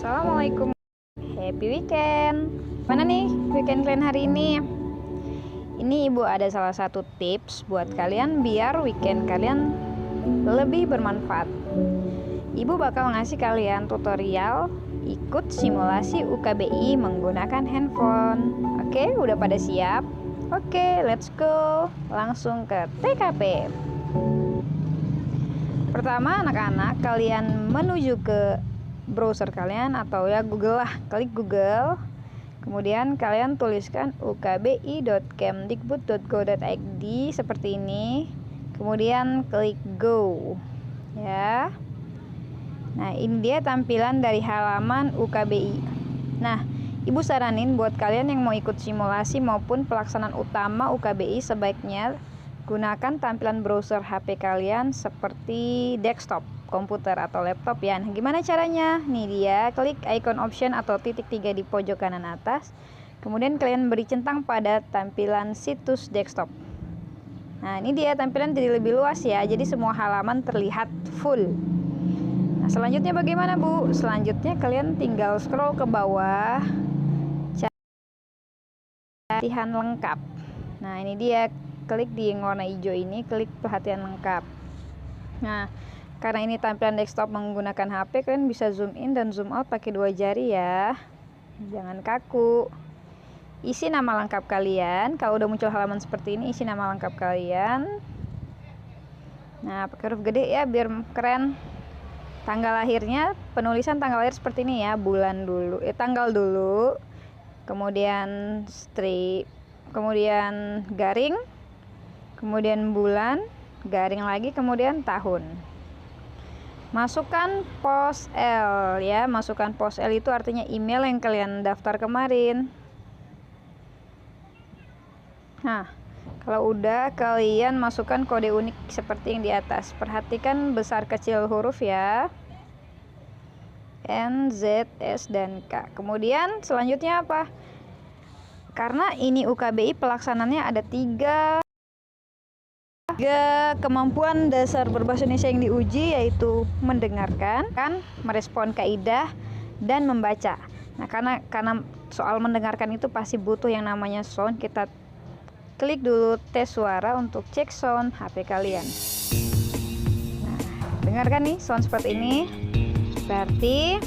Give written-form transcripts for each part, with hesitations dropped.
Assalamualaikum. Happy weekend. Mana nih weekend kalian hari ini? Ini ibu ada salah satu tips buat kalian biar weekend kalian lebih bermanfaat. Ibu bakal ngasih kalian tutorial ikut simulasi UKBI menggunakan handphone. Oke, udah pada siap? Oke, let's go. Langsung ke TKP. Pertama, anak-anak, kalian menuju ke browser kalian atau ya Google lah. Klik Google. Kemudian kalian tuliskan ukbi.kemdikbud.go.id seperti ini. Kemudian klik go. Ya. Nah, ini dia tampilan dari halaman UKBI. Nah, Ibu saranin buat kalian yang mau ikut simulasi maupun pelaksanaan utama UKBI sebaiknya gunakan tampilan browser HP kalian seperti desktop, komputer atau laptop ya. Nah, gimana caranya? Nih dia, klik icon option atau titik 3 di pojok kanan atas. Kemudian kalian beri centang pada tampilan situs desktop. Nah, ini dia tampilan jadi lebih luas ya. Jadi semua halaman terlihat full. Nah, selanjutnya bagaimana, Bu? Selanjutnya kalian tinggal scroll ke bawah. Latihan lengkap. Nah, ini dia, klik di yang warna hijau ini, klik perhatian lengkap. Nah, karena ini tampilan desktop menggunakan HP, kalian bisa zoom in dan zoom out pakai 2 jari ya. Jangan kaku. Isi nama lengkap kalian. Kalau udah muncul halaman seperti ini, isi nama lengkap kalian. Nah, pakai huruf gede ya biar keren. Tanggal lahirnya, penulisan tanggal lahir seperti ini ya, bulan dulu, tanggal dulu. Kemudian strip, kemudian garing, kemudian bulan, garing lagi, kemudian tahun. Masukkan pos L ya, masukkan pos L itu artinya email yang kalian daftar kemarin. Nah, kalau udah kalian masukkan kode unik seperti yang di atas. Perhatikan besar kecil huruf ya. N, Z, S, dan K. Kemudian selanjutnya apa? Karena ini UKBI pelaksananya ada tiga kemampuan dasar berbahasa Indonesia yang diuji, yaitu mendengarkan, merespon kaidah, dan membaca. Nah, karena soal mendengarkan itu pasti butuh yang namanya sound, kita klik dulu tes suara untuk cek sound HP kalian. Nah, dengarkan nih sound seperti ini. Berarti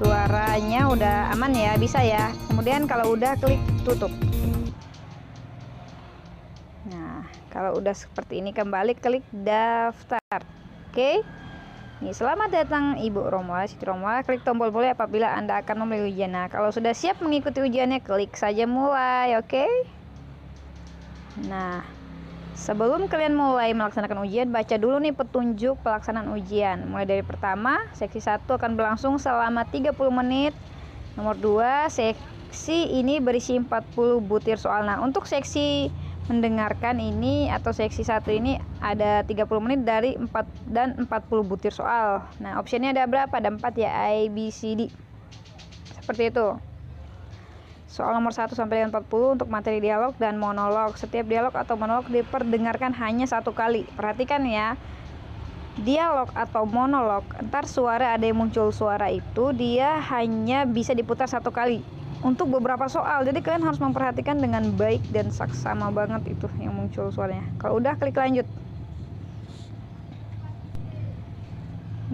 suaranya udah aman ya, bisa ya. Kemudian kalau udah klik tutup. Nah, kalau udah seperti ini kembali klik daftar. Oke. Nih, selamat datang Ibu Romola, Siti Romola. Klik tombol mulai apabila Anda akan memulai ujian. Nah, kalau sudah siap mengikuti ujiannya, klik saja mulai, oke? Nah, sebelum kalian mulai melaksanakan ujian, baca dulu nih petunjuk pelaksanaan ujian. Mulai dari pertama, seksi 1 akan berlangsung selama 30 menit. Nomor 2, seksi ini berisi 40 butir soal. Nah, untuk seksi mendengarkan ini atau seksi 1 ini ada 30 menit dari 4 dan 40 butir soal. Nah, opsinya ada berapa? Ada 4 ya, A, B, C, D. Seperti itu. Soal nomor 1 sampai dengan 40 untuk materi dialog dan monolog. Setiap dialog atau monolog diperdengarkan hanya 1 kali. Perhatikan ya. Dialog atau monolog, entar suara ada yang muncul suara itu dia hanya bisa diputar 1 kali. Untuk beberapa soal, jadi kalian harus memperhatikan dengan baik dan saksama banget itu yang muncul suaranya. Kalau udah klik lanjut.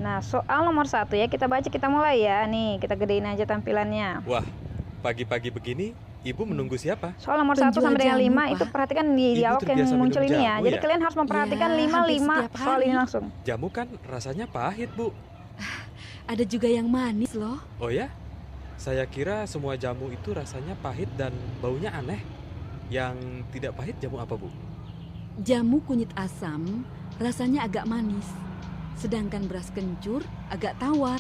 Nah, soal nomor 1 ya, kita baca, kita mulai ya. Nih, kita gedein aja tampilannya. Wah, pagi-pagi begini Ibu menunggu siapa? Soal nomor 1 sampai dengan 5 itu perhatikan di dialog yang muncul ini ya. Jadi kalian harus memperhatikan 5 soal ini langsung. Jamu kan rasanya pahit, Bu. Ada juga yang manis loh. Oh ya? Saya kira semua jamu itu rasanya pahit dan baunya aneh. Yang tidak pahit jamu apa, Bu? Jamu kunyit asam rasanya agak manis. Sedangkan beras kencur agak tawar.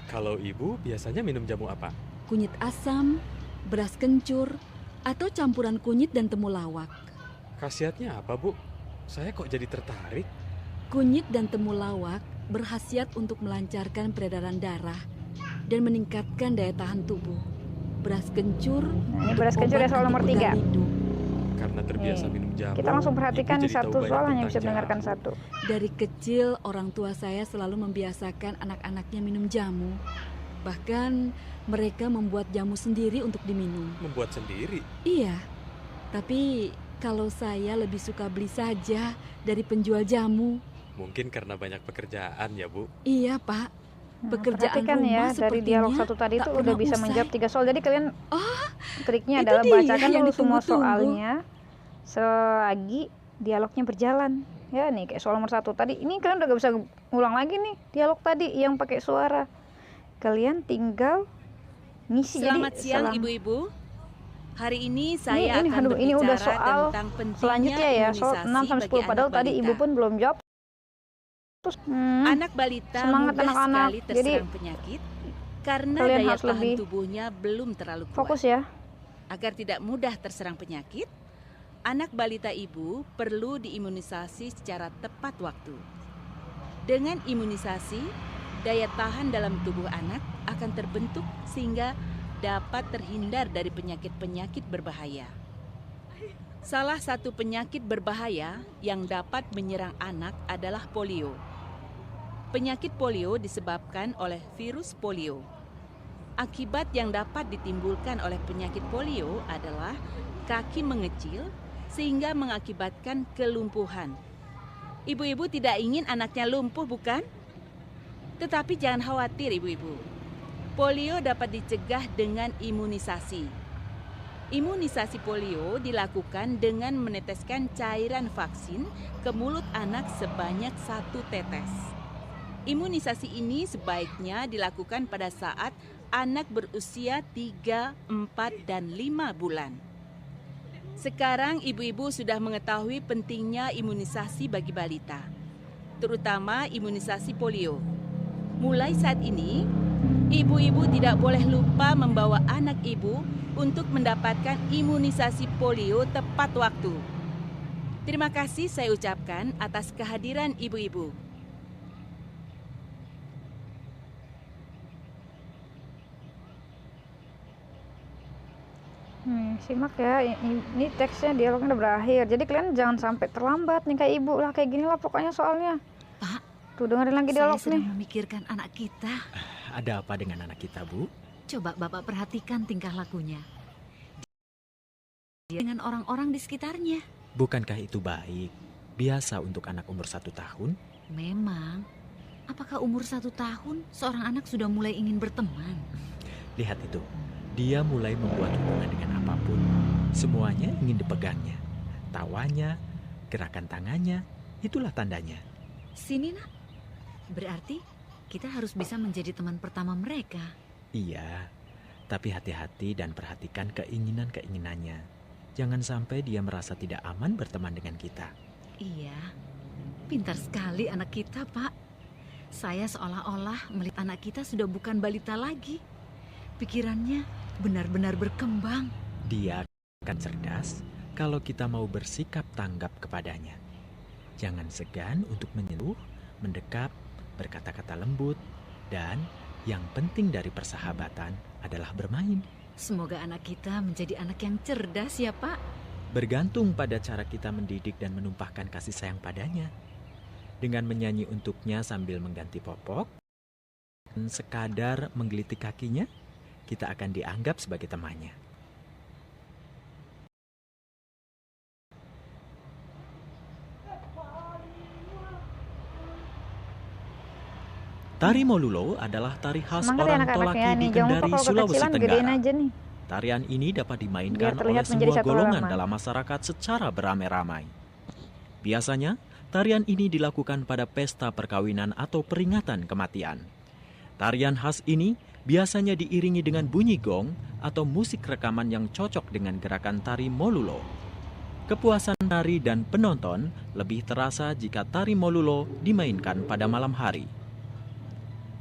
Kalau Ibu biasanya minum jamu apa? Kunyit asam, beras kencur, atau campuran kunyit dan temulawak. Khasiatnya apa, Bu? Saya kok jadi tertarik? Kunyit dan temulawak berkhasiat untuk melancarkan peredaran darah dan meningkatkan daya tahan tubuh. Beras kencur, nah, ini beras kencur ya soal nomor 3. Karena terbiasa Nih, minum jamu, kita langsung perhatikan Ibu nih jadi tahu satu banyak soal hanya tentang bisa dengarkan jamu. satu. Dari kecil orang tua saya selalu membiasakan anak-anaknya minum jamu. Bahkan mereka membuat jamu sendiri untuk diminum. Membuat sendiri. Iya, tapi kalau saya lebih suka beli saja dari penjual jamu. Mungkin karena banyak pekerjaan ya, Bu. Iya, Pak. Nah, Pekerjaan perhatikan rumah ya, dari dialog sepertinya satu tadi tak itu udah pernah bisa usai. menjawab 3 soal. Jadi kalian triknya itu adalah dia bacakan yang dulu semua ditunggu-tunggu. soalnya selagi dialognya berjalan. Ya nih kayak soal nomor 1 tadi, ini kalian udah gak bisa ulang lagi nih dialog tadi yang pakai suara. Kalian tinggal ngisi. Selamat Jadi siang ibu-ibu. Hari ini ini saya akan aduh, ini udah berbicara soal tentang pentingnya selanjutnya ya, soal imunisasi 6 sampai 10 bagi padahal anak tadi balita. Ibu pun belum jawab. Terus Anak balita semangat mudah anak-anak. sekali Jadi, terserang penyakit karena kalian daya harus tahan lebih tubuhnya belum terlalu kuat. fokus ya. Agar tidak mudah terserang penyakit, anak balita ibu perlu diimunisasi secara tepat waktu. Dengan imunisasi, daya tahan dalam tubuh anak akan terbentuk sehingga dapat terhindar dari penyakit-penyakit berbahaya. Salah satu penyakit berbahaya yang dapat menyerang anak adalah polio. Penyakit polio disebabkan oleh virus polio. Akibat yang dapat ditimbulkan oleh penyakit polio adalah kaki mengecil sehingga mengakibatkan kelumpuhan. Ibu-ibu tidak ingin anaknya lumpuh, bukan? Tetapi jangan khawatir ibu-ibu. Polio dapat dicegah dengan imunisasi. Imunisasi polio dilakukan dengan meneteskan cairan vaksin ke mulut anak sebanyak 1 tetes. Imunisasi ini sebaiknya dilakukan pada saat anak berusia 3, 4, dan 5 bulan. Sekarang ibu-ibu sudah mengetahui pentingnya imunisasi bagi balita, terutama imunisasi polio. Mulai saat ini, ibu-ibu tidak boleh lupa membawa anak ibu untuk mendapatkan imunisasi polio tepat waktu. Terima kasih saya ucapkan atas kehadiran ibu-ibu. Simak ya, ini teksnya dialognya udah berakhir. Jadi kalian jangan sampai terlambat nih kayak ibu lah, kayak gini lah pokoknya soalnya. Pak, Tuh dengerin lagi saya dialog sedang nih. memikirkan anak kita. Ada apa dengan anak kita, Bu? Coba Bapak perhatikan tingkah lakunya. Dia dengan orang-orang di sekitarnya. Bukankah itu baik? Biasa untuk anak umur 1 tahun? Memang. Apakah umur 1 tahun seorang anak sudah mulai ingin berteman? Lihat itu, dia mulai membuat hubungan dengan apapun. Semuanya ingin dipegangnya. Tawanya, gerakan tangannya, itulah tandanya. Sini nak. Berarti kita harus bisa menjadi teman pertama mereka. Iya, tapi hati-hati dan perhatikan keinginan-keinginannya. Jangan sampai dia merasa tidak aman berteman dengan kita. Iya, pintar sekali anak kita, Pak. Saya seolah-olah melihat anak kita sudah bukan balita lagi. Pikirannya benar-benar berkembang. Dia akan cerdas kalau kita mau bersikap tanggap kepadanya. Jangan segan untuk menyentuh, mendekap, berkata-kata lembut, dan yang penting dari persahabatan adalah bermain. Semoga anak kita menjadi anak yang cerdas ya, Pak. Bergantung pada cara kita mendidik dan menumpahkan kasih sayang padanya. Dengan menyanyi untuknya sambil mengganti popok, dan sekadar menggelitik kakinya, kita akan dianggap sebagai temannya. Tari Molulo adalah tari khas Semangat ya orang anak-anaknya Tolaki di nih. Jangan lupa Kendari, kalau Sulawesi kekecilan gedein Tenggara. aja nih. Tarian ini dapat dimainkan Biar terlihat oleh menjadi semua satu golongan irama. dalam masyarakat secara beramai-ramai. Biasanya, tarian ini dilakukan pada pesta perkawinan atau peringatan kematian. Tarian khas ini biasanya diiringi dengan bunyi gong atau musik rekaman yang cocok dengan gerakan tari Molulo. Kepuasan tari dan penonton lebih terasa jika tari Molulo dimainkan pada malam hari.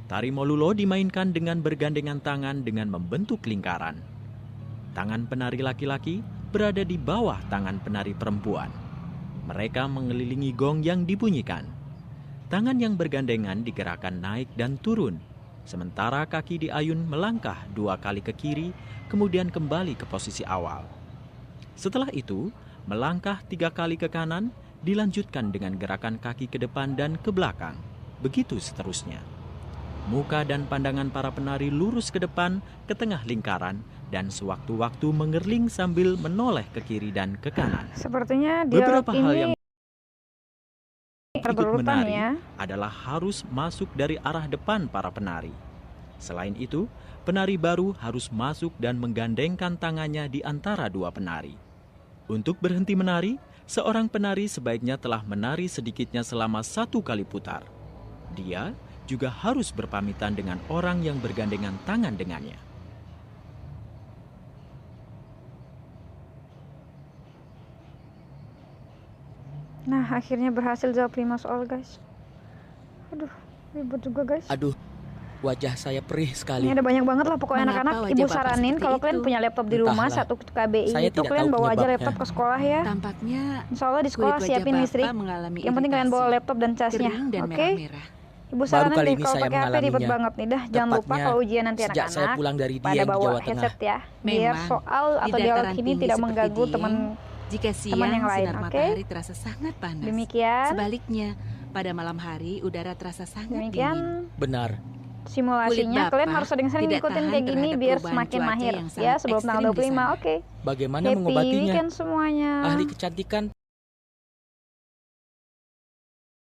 Tari Molulo dimainkan dengan bergandengan tangan dengan membentuk lingkaran. Tangan penari laki-laki berada di bawah tangan penari perempuan. Mereka mengelilingi gong yang dibunyikan. Tangan yang bergandengan digerakkan naik dan turun, sementara kaki diayun melangkah 2 kali ke kiri, kemudian kembali ke posisi awal. Setelah itu, melangkah 3 kali ke kanan, dilanjutkan dengan gerakan kaki ke depan dan ke belakang. Begitu seterusnya. Muka dan pandangan para penari lurus ke depan, ke tengah lingkaran, dan sewaktu-waktu mengerling sambil menoleh ke kiri dan ke kanan. Sepertinya dialog Beberapa hal yang ini ikut berurutan menari ya. adalah harus masuk dari arah depan para penari. Selain itu, penari baru harus masuk dan menggandengkan tangannya di antara dua penari. Untuk berhenti menari, seorang penari sebaiknya telah menari sedikitnya selama 1 kali putar. Dia juga harus berpamitan dengan orang yang bergandengan tangan dengannya. Nah, akhirnya berhasil jawab 5 soal, guys. Aduh, ribet juga, guys. Aduh, wajah saya perih sekali. Ini ada banyak banget lah pokoknya Mengapa anak-anak. wajah Ibu Bapak saranin seperti kalau kalian itu? punya laptop di rumah Entahlah. 1 KBI Saya itu tidak kalian tahu bawa aja penyebabnya. laptop ke sekolah ya. Tampaknya Insya Allah di kulit sekolah wajah siapin Bapak listrik. mengalami Yang penting kalian bawa iritasi, laptop dan casnya. kering dan Oke? merah-merah. Ibu Baru saranin kali deh ini kalau saya pakai HP ribet mengalaminya. banget nih. Dah, jangan lupa Tepatnya kalau ujian nanti sejak saya anak-anak pulang dari pada Dieng di bawa Jawa Tengah. headset ya. Biar Memang, soal di atau dialog dataran ini tinggi tidak seperti mengganggu Dieng, teman. Jika siang yang lain, sinar oke? matahari terasa sangat panas. Demikian. Sebaliknya, pada malam hari udara terasa sangat dingin. Demikian Benar. simulasinya. Kulit Kalian Bapak harus sering-sering tidak ngikutin tahan kayak gini terhadap biar perubahan semakin cuaca mahir yang ya sangat sebelum tanggal ekstrim di 25. sana. Oke. Bagaimana Happy mengobatinya? weekend semuanya. Ahli kecantikan